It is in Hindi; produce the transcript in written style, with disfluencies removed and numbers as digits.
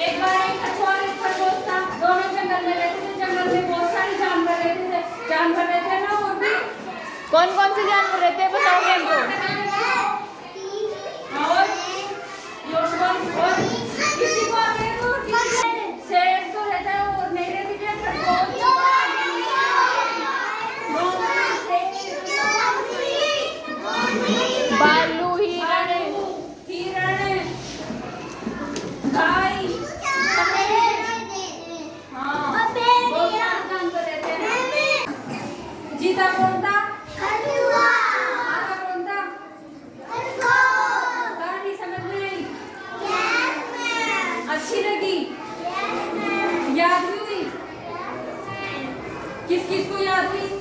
एक बार एक कछुआ और एक खरगोश था, दोनों जंगल में रहते थे। जंगल में बहुत सारे जानवर रहते थे, जानवर रहते हैं ना। और भी कौन कौन से जानवर रहते हैं बताओगे हमको। और किसी को आगे तो शेर तो रहता है और नहीं रहती है खरगोश। भालू, हिरण, गाय, हाँ बहुत सारे जानवर रहते हैं। जीता कौन था? हारा कौन था? कहानी समझ में आई? अच्छी लगी? याद भी हुई? किस किस को याद हुई?